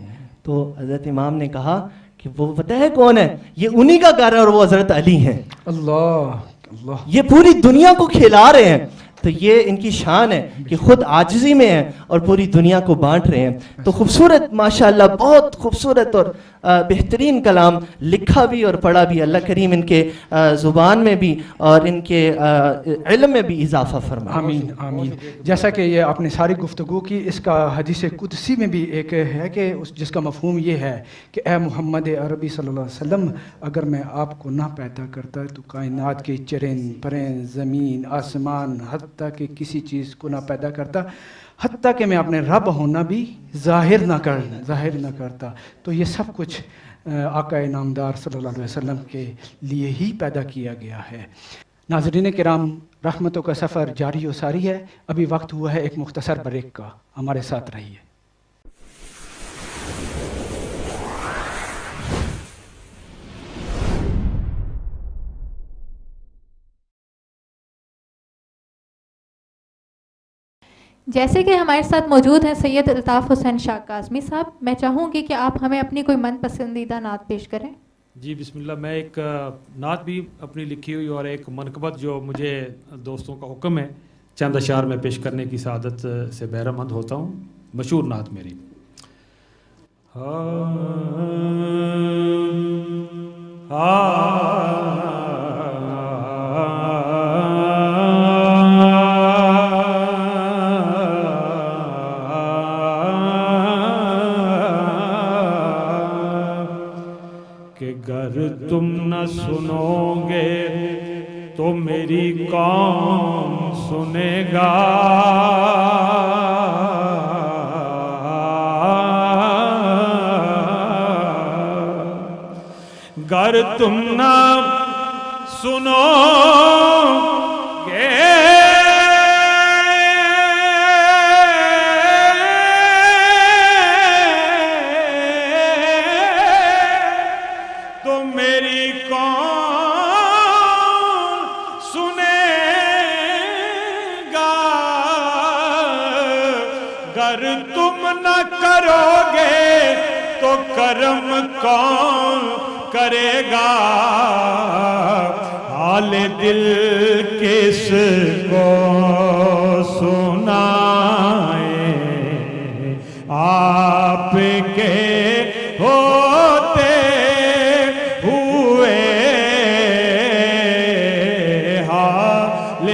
[SPEAKER 4] تو حضرت امام نے کہا کہ وہ پتہ ہے کون ہے, یہ انہی کا گھر ہے اور وہ حضرت علی ہیں.
[SPEAKER 2] اللہ اللہ,
[SPEAKER 4] یہ پوری دنیا کو کھلا رہے ہیں. تو یہ ان کی شان ہے کہ خود عاجزی میں ہیں اور پوری دنیا کو بانٹ رہے ہیں. تو خوبصورت ماشاءاللہ, بہت خوبصورت اور بہترین کلام لکھا بھی اور پڑھا بھی. اللہ کریم ان کے زبان میں بھی اور ان کے علم میں بھی اضافہ فرمائے.
[SPEAKER 2] آمین آمین. جیسا کہ یہ آپ نے ساری گفتگو کی, اس کا حدیث قدسی میں بھی ایک ہے کہ جس کا مفہوم یہ ہے کہ اے محمد عربی صلی اللہ علیہ وسلم, اگر میں آپ کو نہ پیدا کرتا تو کائنات کے چرند پرند, زمین آسمان, حتیٰ کہ کسی چیز کو نہ پیدا کرتا, حتیٰ کہ میں اپنے رب ہونا بھی ظاہر نہ کرتا. تو یہ سب کچھ آقا نامدار صلی اللہ علیہ وسلم کے لیے ہی پیدا کیا گیا ہے. ناظرین کرام, رحمتوں کا سفر جاری و ساری ہے. ابھی وقت ہوا ہے ایک مختصر بریک کا, ہمارے ساتھ رہیے.
[SPEAKER 6] جیسے کہ ہمارے ساتھ موجود ہیں سید الطاف حسین شاہ کاظمی صاحب, میں چاہوں گی کہ آپ ہمیں اپنی کوئی من پسندیدہ نعت پیش کریں.
[SPEAKER 5] جی بسم اللہ. میں ایک نعت بھی اپنی لکھی ہوئی اور ایک منقبت جو مجھے دوستوں کا حکم ہے چند اشعار میں پیش کرنے کی سعادت سے بہرہ مند ہوتا ہوں. مشہور نعت میری. تم نہ سنو گے تو میری کون سنے گا, گر تم نہ سنو گے کرم کون کرے گا, حال دل کس کو سنائے, آپ کے ہوتے ہوئے حال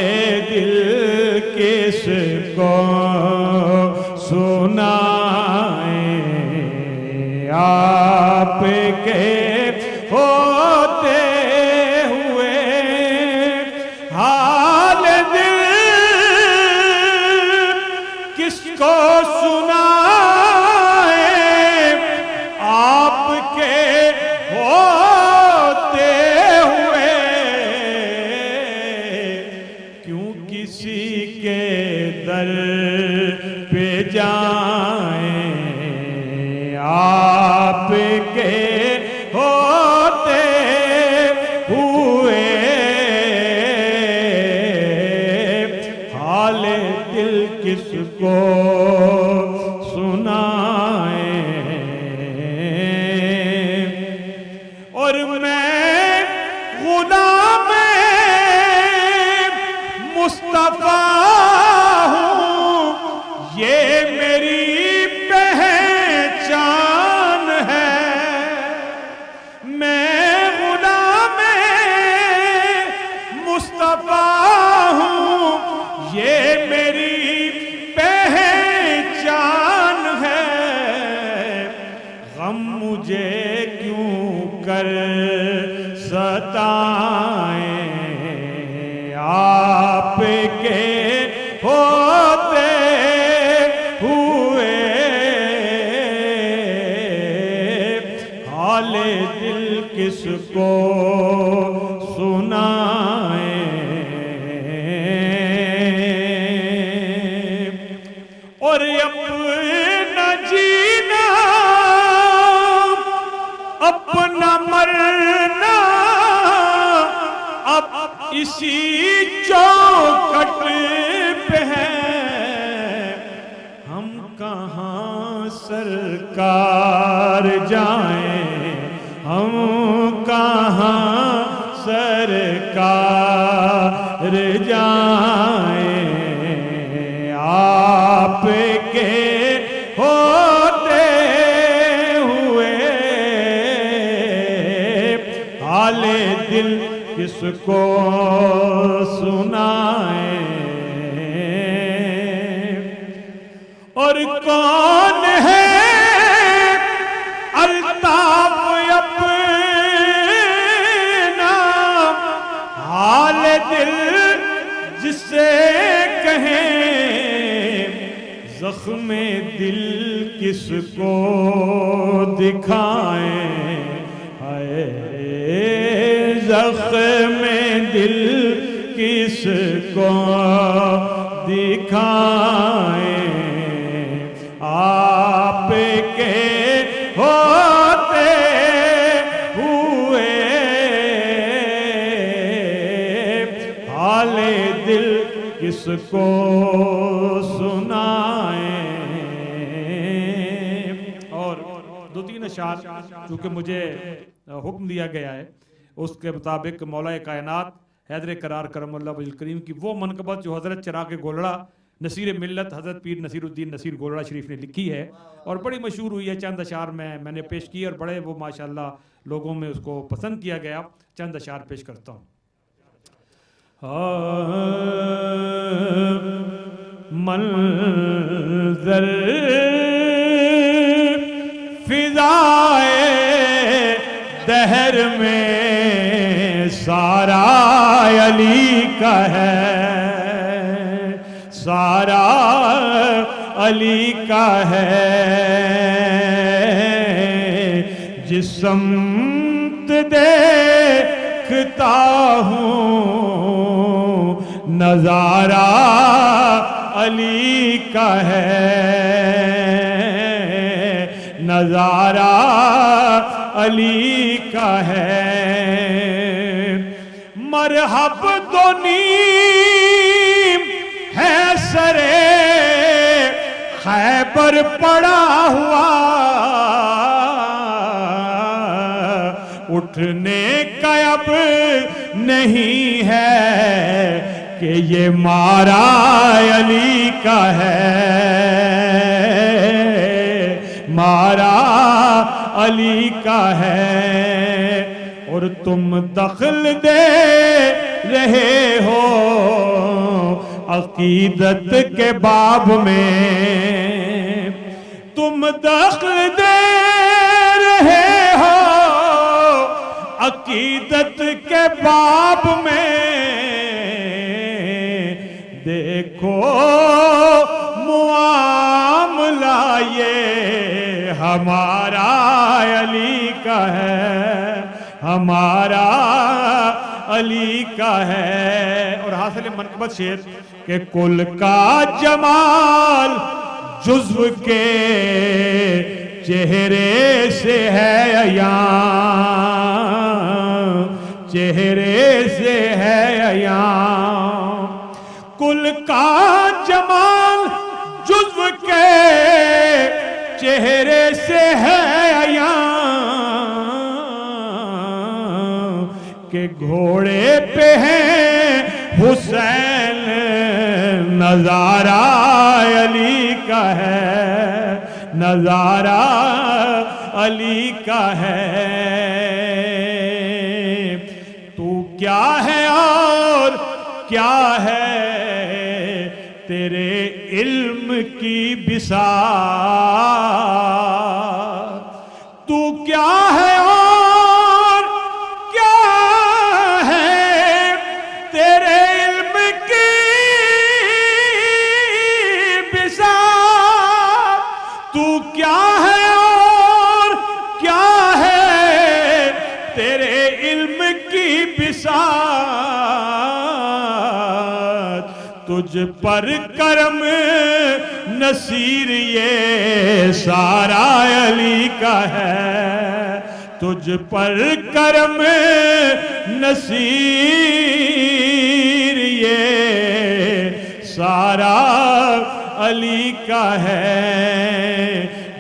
[SPEAKER 5] دل کس کو سنائے, آپ کے ہوتے ہوئے حال دل کس کو سنائے, آپ کے ہوتے ہوئے کیوں کسی کے در پہ جائیں, آپ کے ہوتے ہوئے حال دل کس کو سنائیں. اور میں غلام مصطفیٰ ہوں, یہ میری ستائیں, آپ کے ہوتے ہوئے حال دل کس کو سنائیں.
[SPEAKER 3] اسی چوکٹ پہ ہے، ہم کہاں سرکار جائیں، ہم کہاں سرکار جائیں، آپ کے ہوتے ہوئے حال دل کس کو سنائیں، اور کون ہے الطاف اپنا حال دل جسے کہیں، زخم دل کس کو دکھائیں، ہائے زخم دل کس کو دکھائیں، آپ کے ہوتے ہوئے حال دل کس کو سنائیں۔ اور دو تین اشعار چونکہ مجھے حکم دیا گیا ہے، اس کے مطابق مولا کائنات حیدر قرار کرم اللہ وجہ الکریم کی وہ منقبت جو حضرت چراغ گولڑا نصیر ملت حضرت پیر نصیر الدین نصیر گولڑا شریف نے لکھی ہے اور بڑی مشہور ہوئی ہے، چند اشعار میں نے پیش کی اور بڑے وہ ماشاءاللہ لوگوں میں اس کو پسند کیا گیا، چند اشعار پیش کرتا ہوں۔ منظر فضائے دہر میں سارا علی کا ہے، سارا علی کا ہے، جس سمت دیکھتا ہوں نظارہ علی کا ہے، نظارہ علی کا ہے، مرحب دو نیم ہے سرے خیبر پڑا ہوا، اٹھنے کا اب نہیں ہے کہ یہ مارا علی کا ہے، مارا علی کا ہے، اور تم دخل دے رہے ہو عقیدت کے باب میں، تم دخل دے رہے ہو عقیدت کے باب میں، دیکھو معاملہ یہ ہمارا علی کا ہے، ہمارا علی کا ہے۔ اور حاصل منقبت شعر کہ کل کا جمال جزو کے چہرے سے ہے عیاں، چہرے سے ہے عیاں، کل کا جمال جزو کے چہرے سے ہے عیاں، کہ گھوڑے پہ ہیں حسین نظارہ علی کا ہے، نظارہ علی کا ہے، تو کیا ہے اور کیا ہے تیرے علم کی بساط، تو کیا ہے اور کیا ہے تیرے علم کی بساط، تو کیا ہے اور کیا ہے تیرے علم کی بساط، تجھ پر کرم نصیر یہ سارا علی کا ہے، تجھ پر کرم نصیر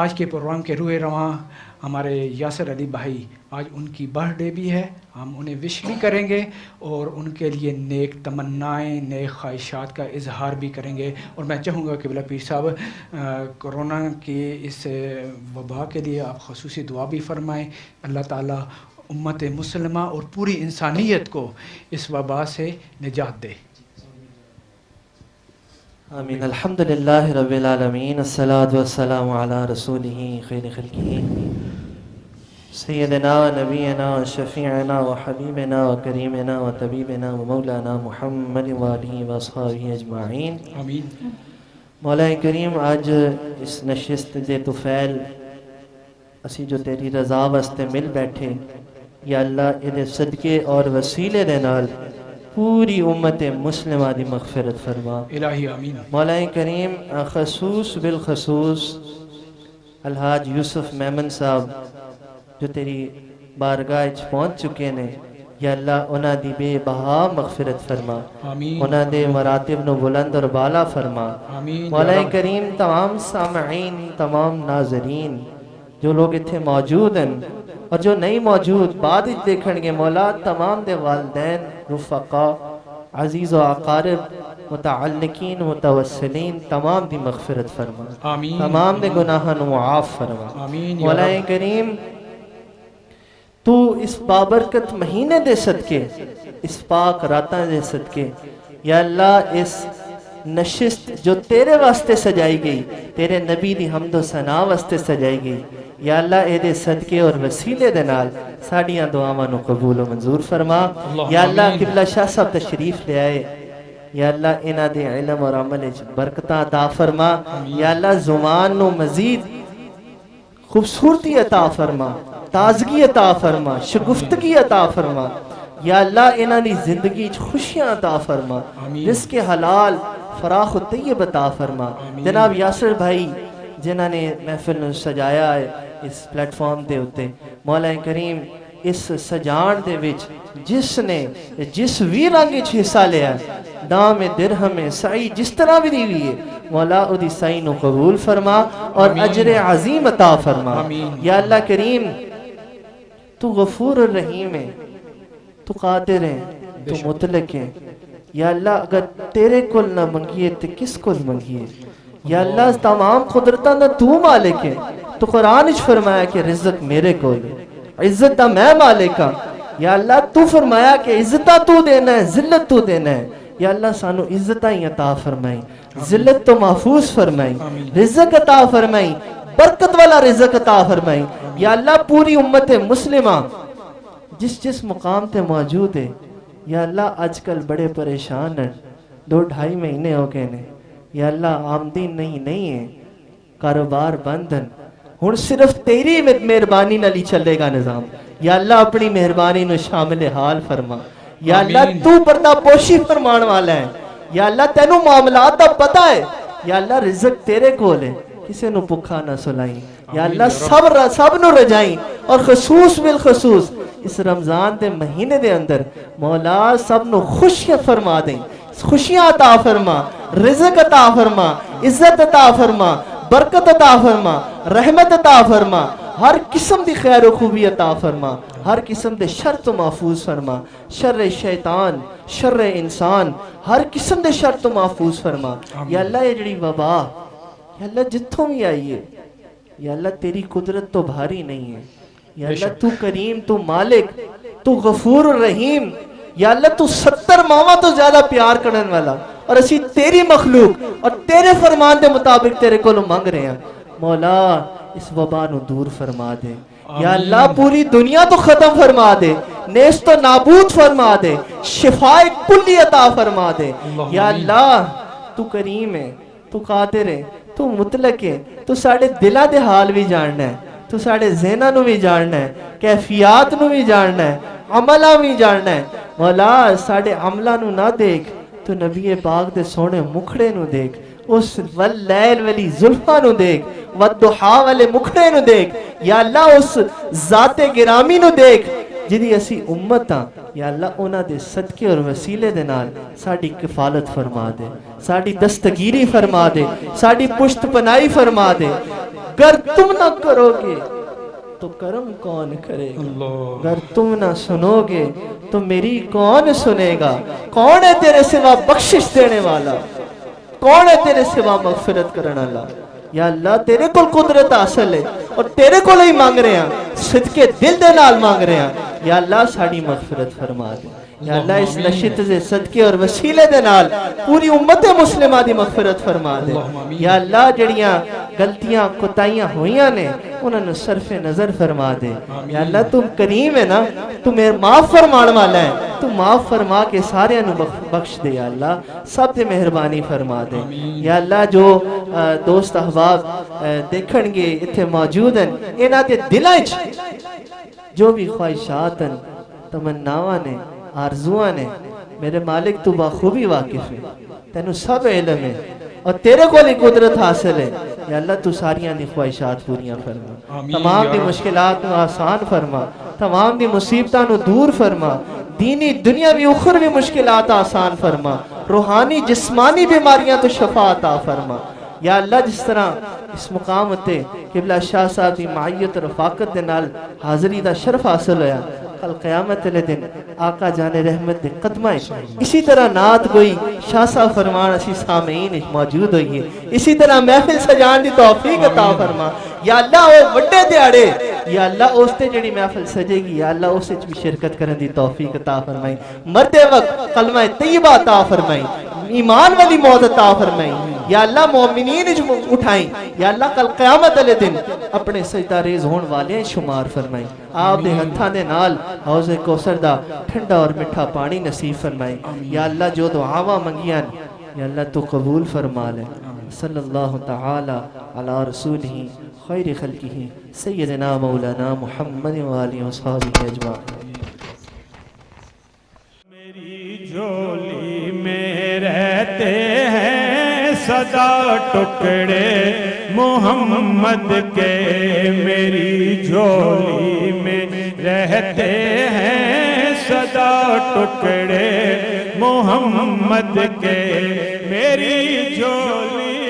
[SPEAKER 2] آج کے پروگرام کے روئے رواں ہمارے یاسر علی بھائی، آج ان کی برتھ ڈے بھی ہے، ہم انہیں وش بھی کریں گے اور ان کے لیے نیک تمنائیں، نیک خواہشات کا اظہار بھی کریں گے. اور میں چاہوں گا کہ بلا پیر صاحب کرونا کی اس وبا کے لیے آپ خصوصی دعا بھی فرمائیں. اللہ تعالیٰ امت مسلمہ اور پوری انسانیت کو اس وبا سے نجات دے.
[SPEAKER 4] آمین. الحمدللہ رب العالمین، الصلاۃ والسلام علی رسولہ خیر خلقہ سیدنا و نبینا و شفیعنا و حبیبنا و کریمنا و طبیبنا و مولانا محمد و آلہ و اصحابہ اجمعین.
[SPEAKER 2] آمین.
[SPEAKER 4] مولا کریم، آج اس نشست دے طفیل اسی جو تیری رضا واسطے مل بیٹھے، یا اللہ ادھے صدقے اور وسیلے دے نال پوری امت مسلمہ دی مغفرت فرما.
[SPEAKER 2] الہی آمین.
[SPEAKER 4] مولا کریم، خصوص بالخصوص الحاج یوسف میمن صاحب جو تیری بارگاہ پہنچ چکے نے، یا اللہ انہاں دی بے بہا مغفرت فرما.
[SPEAKER 2] آمین.
[SPEAKER 4] انہاں دے مراتب نو بلند اور بالا فرما.
[SPEAKER 2] آمین.
[SPEAKER 4] مولا کریم، تمام سامعین، تمام ناظرین جو لوگ اتھے موجود ہیں اور جو نہیں موجود بعد دیکھن گے، مولا تمام دے والدین، رفقا، عزیز و اقارب، متعلقین، متوسلین، تمام دی مغفرت فرما.
[SPEAKER 2] آمین.
[SPEAKER 4] تمام دے گناہاں نو معاف فرما.
[SPEAKER 2] آمین یا
[SPEAKER 4] مولا
[SPEAKER 2] رب.
[SPEAKER 4] کریم، تو اس بابرکت مہینے دے صدقے، اس پاک راتاں دے صدقے، یا اللہ اس نشست جو تیرے واسطے سجائی گئی، تیرے نبی دی حمد و ثنا واسطے سجائی گئی، یا اللہ اے دے صدقے اور وسیلے دے نال ساڈیاں دعاواں نو قبول و منظور فرما. یا اللہ قبلہ شاہ صاحب تشریف لے آئے، یا اللہ انہاں دے علم اور عمل وچ برکتاں عطا فرما. یا اللہ زبان نو مزید خوبصورتی عطا فرما، تازگی عطا فرما، شگفتگی عطا فرما. یا اللہ انہاں دی زندگی وچ خوشیاں عطا فرما، رزق حلال فراخ و طیب عطا فرما. جناب یاسر بھائی جنہاں نے محفل نو سجایا ہے اس پلیٹ فارم دے اتے، مولا کریم اس سجان دے وچ جس نے جس بھی رنگ وچ حصہ لیا ہے، دام درہم سعی جس طرح بھی دی ہوئی ہے، مولا او دی سعی نو قبول فرما اور اجر عظیم عطا فرما. یا اللہ کریم، تو غفور الرحیم ہے، تو قادر ہے، تو مطلق ہے. یا اللہ اگر تیرے کل نہ منگیے تو کس کل منگیے؟ یا اللہ تمام قدرتاں دا تو مالک ہے. تو قرآن اچ فرمایا کہ رزق میرے کول ہے، عزت دا میں مالک ہاں. یا اللہ تو فرمایا کہ عزتاں تو دینا ہے، ذلت تو دینا ہے. یا اللہ سانو عزتاں ہی عطا فرمائی، ذلت تو محفوظ فرمائی، رزق عطا فرمائی، برکت والا رزق عطا فرمائی. یا اللہ پوری امت مسلمہ جس جس مقام تے موجود ہے، یا اللہ آج کل بڑے پریشان ہیں، 2-2.5 مہینے ہو گئے نے. یا اللہ آمدین نہیں ہے، کاروبار بند ہیں، ہن صرف تیری مہربانی نال ہی چلے گا نظام. یا اللہ اپنی مہربانی نو شامل حال فرما. یا اللہ تو پردہ پوشی فرمان والا ہے. یا اللہ تینوں معاملات دا پتہ ہے. یا اللہ رزق تیرے کول ہے، کسے نو بھکھا نہ سلائیں. یا اللہ سب نو رجائیں، اور خصوص بالخصوص اس رمضان دے مہینے دے اندر مولا سب نو خوشیاں فرما دیں، خوشیاں عطا فرما، رزق عطا فرما، عزت عطا فرما، برکت عطا فرما، رحمت عطا فرما، ہر قسم دی خیر و خوبی عطا فرما، ہر قسم دے شر تو محفوظ فرما، شر شیطان، شر انسان، ہر قسم دے شر تو محفوظ فرما. یا اللہ یہ جڑی وبا، یا اللہ جتھوں بھی آئی ہے، یا اللہ تیری قدرت تو بھاری نہیں ہے. یا اللہ تو کریم، تو مالک، تو غفور الرحیم. یا اللہ تو 70 ماواں تو زیادہ پیار کرن والا، اور اسی تیری مخلوق اور تیرے فرمان دے مطابق تیرے کو مانگ رہے ہیں. مولا اس وبا نو دور فرما دے. یا اللہ پوری دنیا تو ختم فرما دے، نیست و نابود فرما دے، شفاء کلی عطا فرما دے. یا اللہ تو کریم ہے، تو قادر ہے، تو مطلق ہے، تو ساڑھے دلہ دے حال بھی جاننا ہے، تو ساڑھے ذہنہ نو بھی جاننا ہے، کیفیات نو بھی جاننا ہے، عملہ بھی جاننا ہے. مولا ساڑھے عملہ نو نہ دیکھ، تو نبی پاک دے سونے مکھڑے نو دیکھ، اس واللیل والی زلفہ نو دیکھ، والدحا والے مکھڑے نو دیکھ. یا اللہ اس ذات گرامی نو دیکھ جنہی اسی امت ہاں. یا اللہ انہاں دے صدقے اور وسیلے دے نال ساڑی کفالت فرما دے، ساڑی دستگیری فرما دے، ساڑی پشت پنائی فرما دے. گر تم نہ کرو گے تو کرم کون کرے گا، اگر تم نہ سنو گے تو میری کون سنے گا، کون ہے تیرے سوا بخشش دینے والا، کون ہے تیرے سوا مغفرت کرنے والا۔ یا اللہ تیرے کو قدرت حاصل ہے اور تیرے کو ہی مانگ رہے ہیں، صدقے دل دے نال مانگ رہے ہیں، یا اللہ ساڑی مغفرت فرما دے، یا اللہ اس نشت سے صدقے اور وسیلے دے نال پوری امت مسلمہ دی مغفرت فرما دے، یا اللہ جڑیاں غلطیاں کوتاہیاں ہوئیاں نے انہوں نے صرف نظر فرما دے، یا اللہ تم کریم ہے نا، تم معاف فرمان والا ہے، تم معاف فرما کے سارے انہوں بخش دے، یا اللہ سب تے مہربانی فرما دے، یا اللہ جو دوست احباب دیکھن گے اتھے موجود ہیں، انہاں تے دلائیں جو بھی خواہشات ہیں، تمناواں نے، آرزوان نے، میرے مالک تو بخوبی واقف ہے، تینوں سب علم ہے اور تیرے کو لی قدرت حاصل ہے، یا اللہ تو ساریاں دی خواہشات پوریاں فرما، تمام دی مشکلات نو آسان فرما، تمام دی مصیبتاں نو دور فرما، دینی دنیاوی اخروی مشکلات آسان فرما، روحانی جسمانی بیماریاں تو شفا عطا فرما، یا اللہ جس طرح اس مقام تے قبلہ شاہ صاحب دی معیت رفاقت دے نال حاضری دا شرف حاصل ہویا، کل قیامت لے دن آقا جان رحمت دے قدمائیں اسی طرح نعت گوئی شاہ صاحب فرمان اسی سامعین موجود ہوئی ہے، اسی طرح محفل سجان دی توفیق عطا فرما، یا اللہ وہ وڈے دیاڑے، یا اللہ اس تے جڑی محفل سجے گی، یا اللہ اس بھی شرکت کرن دی توفیق عطا فرمائی، مرتے وقت کلمہ طیبہ عطا فرمائی، ایمان والی موت عطا فرمائی، یا اللہ مومنین اٹھائیں، یا اللہ کل قیامت علیہ دن اپنے سجدہ ریز ہون والے شمار فرمائیں، آپ دے ہتھاں دے نال حوض کوثر دا ٹھنڈا اور مٹھا پانی نصیب فرمائیں، یا اللہ جو دعاواں منگیاں یا اللہ تو قبول فرما لے، صلی اللہ تعالی علی رسولہ خیر خلقہ سیدنا مولانا محمد وآلہ وصحبہ اجمعین۔
[SPEAKER 5] میری جھولی میں رہتے ہیں سدا ٹکڑے محمد کے، میری جھولی میں رہتے ہیں سدا ٹکڑے محمد کے، میری جھولی